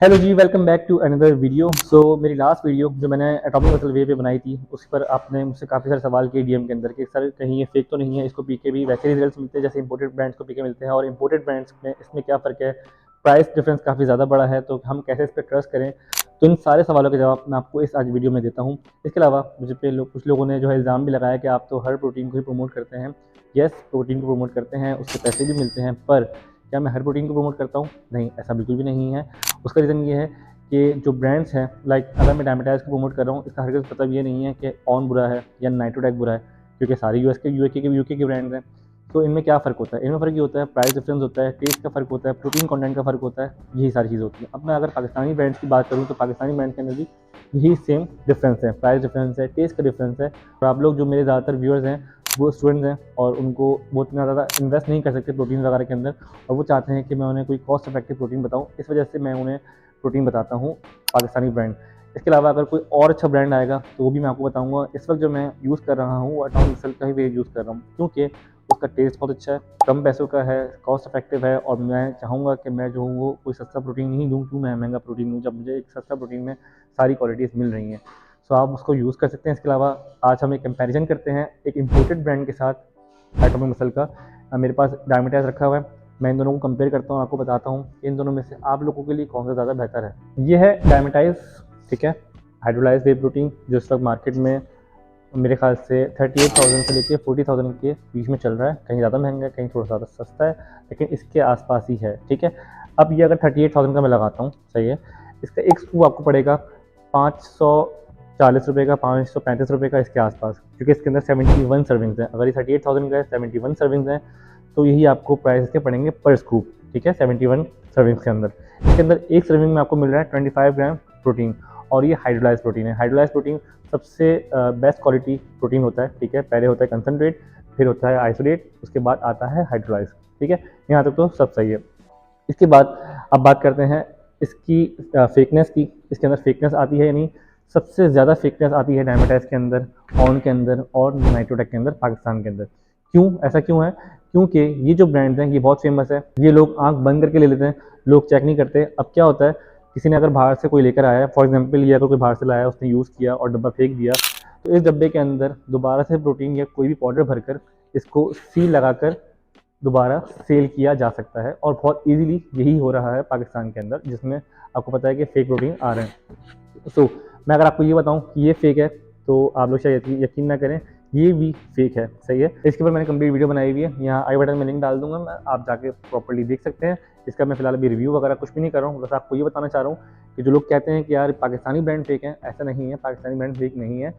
Hello जी, welcome back to another video. मेरी last video जो मैंने एटॉमिक मसल वे पे बनाई थी, उस पर आपने मुझसे काफ़ी सारे सवाल किए डीएम के अंदर कि सर कहीं ये फेक तो नहीं है, इसको पीके भी वैसे रिजल्ट्स मिलते हैं जैसे इंपोर्टेड ब्रांड्स को पीके मिलते हैं, और इंपोर्टेड ब्रांड्स में इसमें क्या फ़र्क है, प्राइस डिफरेंस काफ़ी ज़्यादा बड़ा है, तो हम कैसे इस पर ट्रस्ट करें। तो इन सारे सवालों के जवाब मैं आपको इस आज वीडियो में देता हूँ। इसके अलावा मुझे पे कुछ लोगों ने जो है इल्ज़ाम भी लगाया कि आप तो हर प्रोटीन को ही प्रमोट करते हैं। येस, प्रोटीन को प्रमोट करते हैं, उससे पैसे भी मिलते हैं, पर क्या मैं हर प्रोटीन को प्रमोट करता हूँ? नहीं, ऐसा बिल्कुल भी नहीं है। उसका रीज़न ये है कि जो ब्रांड्स हैं, लाइक अगर मैं डायमेटाइज़ को प्रमोट कर रहा हूँ, इसका हरगिज़ मतलब ये नहीं है कि ऑन बुरा है या नाइट्रोटेक बुरा है, क्योंकि सारे यूके के ब्रांड्स हैं। तो इनमें क्या फ़र्क होता है? इनमें फ़र्क ये होता है, प्राइस डिफरेंस होता है, टेस्ट का फ़र्क होता है, प्रोटीन कंटेंट का फ़र्क होता है, यही सारी चीज़ होती है। अब मैं अगर पाकिस्तानी ब्रांड्स की बात करूँ, तो पाकिस्तानी ब्रांड के अंदर भी यही सेम डिफरेंस है, प्राइस डिफरेंस है, टेस्ट का डिफरेंस है। और आप लोग जो मेरे ज़्यादातर व्यूअर्स हैं, वो स्टूडेंट्स हैं, और उनको वो इतना ज़्यादा इन्वेस्ट नहीं कर सकते प्रोटीन वगैरह के अंदर, और वो चाहते हैं कि मैं उन्हें कोई कॉस्ट इफेक्टिव प्रोटीन बताऊँ। इस वजह से मैं उन्हें प्रोटीन बताता हूँ पाकिस्तानी ब्रांड। इसके अलावा अगर कोई और अच्छा ब्रांड आएगा तो वो भी मैं आपको बताऊँगा। इस वक्त जो मैं यूज़ कर रहा हूँ वो एटॉमिक मसल का ही वेज यूज़ कर रहा हूँ, क्योंकि उसका टेस्ट बहुत अच्छा है, कम पैसों का है, कॉस्ट इफेक्टिव है, और मैं चाहूँगा कि मैं जो हूँ वो कोई सस्ता प्रोटीन नहीं दूँ। क्यों मैं महंगा प्रोटीन दूँ जब मुझे एक सस्ता प्रोटीन में सारी क्वालिटीज़ मिल रही हैं। सो आप उसको यूज़ कर सकते हैं। इसके अलावा आज हम एक कंपैरिजन करते हैं एक इम्पोर्टेड ब्रांड के साथ एटॉमिक मसल का। मेरे पास डायमेटाइज रखा हुआ है, मैं इन दोनों को कंपेयर करता हूँ, आपको बताता हूँ इन दोनों में से आप लोगों के लिए कौन सा ज़्यादा बेहतर है। ये है डायमेटाइज, ठीक है, हाइड्रोलाइज वे प्रोटीन, जो इस वक्त मार्केट में मेरे ख्याल से 38,000 से लेकर 40,000 के बीच में चल रहा है। कहीं ज़्यादा महंगा है, कहीं थोड़ा ज़्यादा सस्ता है, लेकिन इसके आसपास ही है, ठीक है। अब ये अगर 38,000 का मैं लगाता हूँ, सही है, इसका एक स्कूप आपको पड़ेगा 540 रुपये का, 535 रुपये का, इसके आसपास, क्योंकि इसके अंदर 71 सर्विंग्स हैं। अगर ये 38,000 का है, 71 सर्विंग्स हैं, तो यही आपको प्राइस के पड़ेंगे पर स्कूप, ठीक है, 71 सर्विंग्स के अंदर। इसके अंदर एक सर्विंग में आपको मिल रहा है 25 ग्राम प्रोटीन, और ये हाइड्रोलाइज प्रोटीन है। हाइड्रोलाइज प्रोटीन सबसे बेस्ट क्वालिटी प्रोटीन होता है, ठीक है। पहले होता है कंसनट्रेट, फिर होता है आइसोलेट, उसके बाद आता है हाइड्रोलाइज, ठीक है। यहाँ तक तो सब सही है। इसके बाद अब बात करते हैं इसकी फेकनेस की। इसके अंदर फेकनेस आती है या नहीं? सबसे ज़्यादा फेकनेस आती है डायमेटाइज के अंदर, ऑन के अंदर, और नाइट्रोटेक के अंदर, पाकिस्तान के अंदर। क्यों ऐसा क्यों है? क्योंकि ये जो ब्रांड्स हैं ये बहुत फेमस है, ये लोग आंख बंद करके ले लेते हैं, लोग चेक नहीं करते। अब क्या होता है, किसी ने अगर बाहर से कोई लेकर आया है, फॉर एग्जाम्पल ये अगर कोई बाहर से लाया, उसने यूज़ किया और डब्बा फेंक दिया, तो इस डब्बे के अंदर दोबारा से प्रोटीन या कोई भी पाउडर भरकर इसको सील लगाकर दोबारा सेल किया जा सकता है, और बहुत इजीली यही हो रहा है पाकिस्तान के अंदर, जिसमें आपको पता है कि फेक प्रोटीन आ रहे हैं। मैं अगर आपको ये बताऊं कि ये फेक है, तो आप लोग शायद यकीन ना करें, ये भी फेक है, सही है। इसके ऊपर मैंने कंप्लीट वीडियो बनाई हुई है, यहाँ आई बटन में लिंक डाल दूंगा मैं, आप जाके प्रॉपर्ली देख सकते हैं। इसका मैं फिलहाल अभी रिव्यू वगैरह कुछ भी नहीं कर रहा हूँ, बस आपको ये बताना चाह रहा हूँ कि जो लोग कहते हैं कि यार पाकिस्तानी ब्रांड फेक है, ऐसा नहीं है, पाकिस्तानी ब्रांड फेक नहीं है,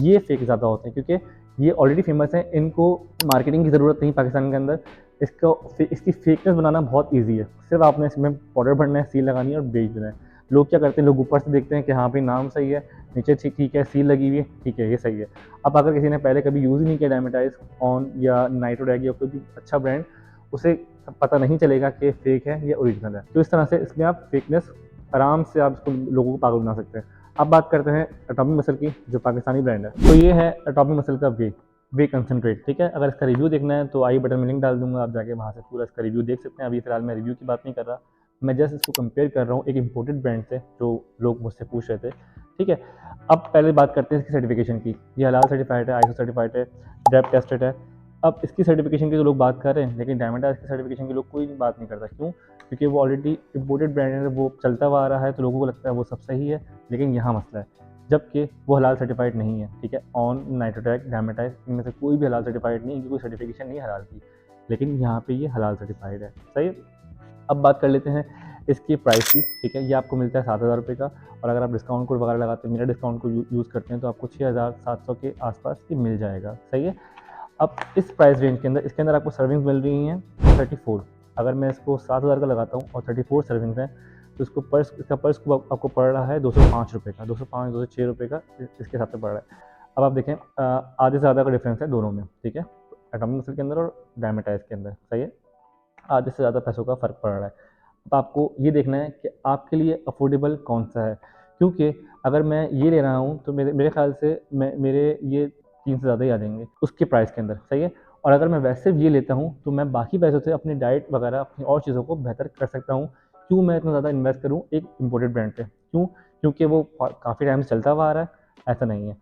ये फेक ज़्यादा होते हैं, क्योंकि ये ऑलरेडी फेमस है, इनको मार्केटिंग की ज़रूरत नहीं पाकिस्तान के अंदर। इसकी फेकनेस बनाना बहुत ईजी है, सिर्फ आपने इसमें पाउडर भरना है, सील लगानी है और बेच देना है। लोग क्या करते हैं, लोग ऊपर से देखते हैं कि हाँ भाई नाम सही है, नीचे ठीक ठीक है, सील लगी हुई है, ठीक है, ये सही है। अब अगर किसी ने पहले कभी यूज़ ही नहीं किया डायमेटाइज, ऑन या नाइट्रोडैग या कोई भी अच्छा ब्रांड, उसे पता नहीं चलेगा कि फेक है या ओरिजिनल है। तो इस तरह से इसमें आप फेकनेस आराम से आप इसको लोगों को पागल बना सकते हैं। अब बात करते हैं एटॉमिक मसल की, जो पाकिस्तानी ब्रांड है। तो ये है एटॉमिक मसल का वे कंसनट्रेट, ठीक है। अगर इसका रिव्यू देखना है तो आई बटन में लिंक डाल दूंगा, आप जाके वहाँ से पूरा इसका रिव्यू देख सकते हैं। अभी फिलहाल मैं रिव्यू की बात नहीं कर रहा, मैं जस्ट इसको कंपेयर कर रहा हूँ एक इंपोर्टेड ब्रांड से, जो लोग मुझसे पूछ रहे थे, ठीक है। अब पहले बात करते हैं इसकी सर्टिफिकेशन की। ये हलाल सर्टिफाइड है, आईएसओ सर्टिफाइड है, ड्रैप टेस्टेड है। अब इसकी सर्टिफिकेशन की जो लोग बात कर रहे हैं, लेकिन डायमेटाइज की सर्टिफिकेशन की लोग कोई बात नहीं करता। क्यों? क्योंकि वो ऑलरेडी इंपोर्टेड ब्रांड है, वो चलता हुआ आ रहा है, तो लोगों को लगता है वो सब सही है। लेकिन यहाँ मसला है, जबकि वो हलाल सर्टिफाइड नहीं है, ठीक है। ऑन, नाइट्रोटेक, डायमेटाइज, इनमें से कोई भी हलाल सर्टिफाइड नहीं है, कोई सर्टिफिकेशन नहीं है हलाल की, लेकिन यहाँ पे ये हलाल सर्टिफाइड है, सही है। अब बात कर लेते हैं इसकी प्राइस की, ठीक है। ये आपको मिलता है 7,000 रुपये का, और अगर आप डिस्काउंट कोड वगैरह लगाते हैं, मेरा डिस्काउंट को यूज़ करते हैं, तो आपको 6,700 के आसपास ये मिल जाएगा, सही है। अब इस प्राइस रेंज के अंदर, इसके अंदर आपको सर्विंग्स मिल रही हैं 34। अगर मैं इसको 7,000 का लगाता हूँ और 34 सर्विंग्स हैं, तो इसका पर्स को आपको पड़ रहा है 205 रुपये का, 205 206 रुपये का इसके हिसाब से पड़ रहा है। अब आप देखें, आधे से ज़्यादा का डिफरेंस है दोनों में, ठीक है, एटॉमिक मसल के अंदर और डायमेटाइज के अंदर, सही है। आधे से ज़्यादा पैसों का फ़र्क पड़ रहा है। अब आपको ये देखना है कि आपके लिए अफोर्डेबल कौन सा है, क्योंकि अगर मैं ये ले रहा हूँ तो मेरे मेरे ख्याल से मेरे ये 3 से ज़्यादा ही आ जाएंगे उसके प्राइस के अंदर, सही है। और अगर मैं वैसे ये लेता हूँ तो मैं बाकी पैसों से अपनी डाइट वगैरह, अपनी और चीज़ों को बेहतर कर सकता हूँ, क्यों मैं इतना ज़्यादा इन्वेस्ट करूँ एक इम्पोर्टेड ब्रांड पे? क्यों? क्योंकि वो काफ़ी टाइम से चलता हुआ आ रहा है, ऐसा नहीं है।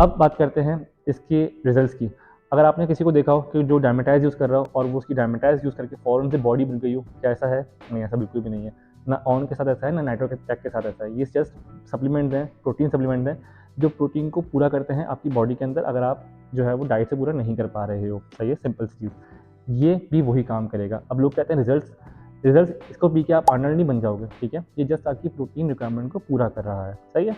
अब बात करते हैं इसके रिजल्ट्स की। अगर आपने किसी को देखा हो कि जो डायमेटाइज़ यूज़ कर रहा हो और वो उसकी डायमेटाइज़ यूज़ करके फ़ौरन से बॉडी बन गई हो, क्या ऐसा है? नहीं, ऐसा बिल्कुल भी नहीं है। ना ऑन के साथ ऐसा है, ना नाइट्रो के टेक के साथ ऐसा है। ये जस्ट सप्लीमेंट्स हैं, प्रोटीन सप्लीमेंट्स हैं, जो प्रोटीन को पूरा करते हैं आपकी बॉडी के अंदर, अगर आप जो है वो डाइट से पूरा नहीं कर पा रहे हो। सही है, सिंपल सी चीज़। ये भी वही काम करेगा। अब लोग कहते हैं रिजल्ट्स, रिजल्ट्स इसको पी के आप आर्नल्ड नहीं बन जाओगे, ठीक है? ये जस्ट आपकी प्रोटीन रिक्वायरमेंट को पूरा कर रहा है। सही है?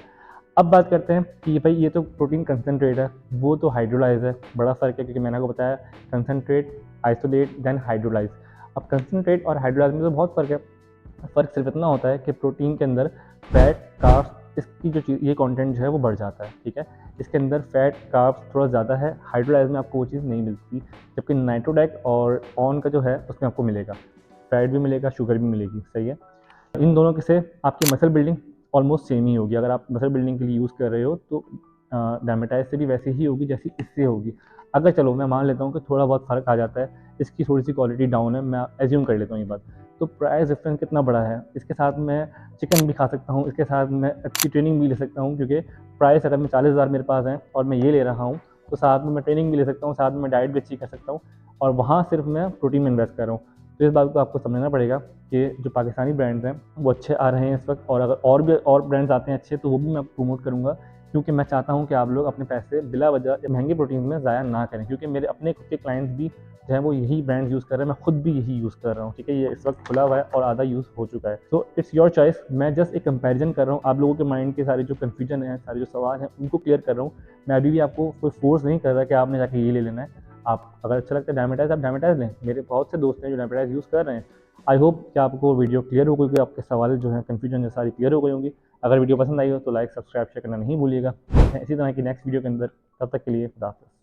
अब बात करते हैं कि भाई ये तो प्रोटीन कंसंट्रेट है, वो तो हाइड्रोलाइज़ है। बड़ा फ़र्क है, क्योंकि मैंने आपको बताया कंसंट्रेट, आइसोलेट, देन हाइड्रोलाइज़। अब कंसंट्रेट और हाइड्रोलाइज़ में तो बहुत फ़र्क है। फ़र्क सिर्फ इतना होता है कि प्रोटीन के अंदर फैट, कार्ब्स, इसकी जो चीज़, ये कंटेंट जो है वो बढ़ जाता है, ठीक है? इसके अंदर फैट, कार्ब्स थोड़ा ज़्यादा है, हाइड्रोलाइज़ में आपको वो चीज़ नहीं मिलती, जबकि नाइट्रोडेक और ऑन का जो है उसमें आपको मिलेगा, फैट भी मिलेगा, शुगर भी मिलेगी। सही है? इन दोनों के से आपकी मसल बिल्डिंग ऑलमोस्ट सेम ही होगी। अगर आप मसल बिल्डिंग के लिए यूज़ कर रहे हो तो डायमेटाइज से भी वैसे ही होगी जैसी इससे होगी। अगर चलो मैं मान लेता हूँ कि थोड़ा बहुत फ़र्क आ जाता है, इसकी थोड़ी सी क्वालिटी डाउन है, मैं एज्यूम कर लेता हूँ ये बात, तो प्राइस डिफरेंस कितना बड़ा है। इसके साथ मैं चिकन भी खा सकता हूँ, इसके साथ मैं अच्छी ट्रेनिंग भी ले सकता हूँ, क्योंकि प्राइस अगर मैं 40,000 मेरे पास है और मैं ये ले रहा हूँ, तो साथ में मैं ट्रेनिंग भी ले सकता हूँ, साथ में मैं डाइट भी अच्छी कर सकता हूँ, और वहाँ सिर्फ मैं प्रोटीन में इन्वेस्ट कर रहा हूँ। तो इस बात को आपको समझना पड़ेगा कि जो पाकिस्तानी ब्रांड्स हैं वो अच्छे आ रहे हैं इस वक्त, और अगर और भी और ब्रांड्स आते हैं अच्छे, तो वो भी मैं प्रमोट करूँगा, क्योंकि मैं चाहता हूँ कि आप लोग अपने पैसे बिला वजह महंगे प्रोटीन में ज़ाया ना करें, क्योंकि मेरे अपने खुद के क्लाइंट्स भी जो है वो यही ब्रांड्स यूज़ कर रहे हैं, मैं खुद भी यही यूज़ कर रहा हूँ, ठीक है? ये इस वक्त खुला हुआ है और आधा यूज़ हो चुका है। तो इट्स योर चॉइस। मैं जस्ट एक कंपैरिजन कर रहा हूँ, आप लोगों के माइंड के सारे जो कन्फ्यूजन है, सारे जो सवाल हैं, उनको क्लियर कर रहा हूँ। मैं अभी भी आपको कोई फोर्स नहीं कर रहा कि आपने जाके ये ले लेना है। आप अगर अच्छा लगता है डायमेटाइज, आप डायमेटाइज लें। मेरे बहुत से दोस्त हैं जो डायमेटाइज यूज़ कर रहे हैं। आई होप कि आपको वीडियो क्लियर हो गई, आपके सवाल जो हैं, कन्फ्यूजन जो सारी क्लियर हो गई होंगी। अगर वीडियो पसंद आई हो तो लाइक, सब्सक्राइब, शेयर करना नहीं भूलिएगा। इसी तरह की नेक्स्ट वीडियो के अंदर, तब तक के लिए खुदा हाफ़िज़।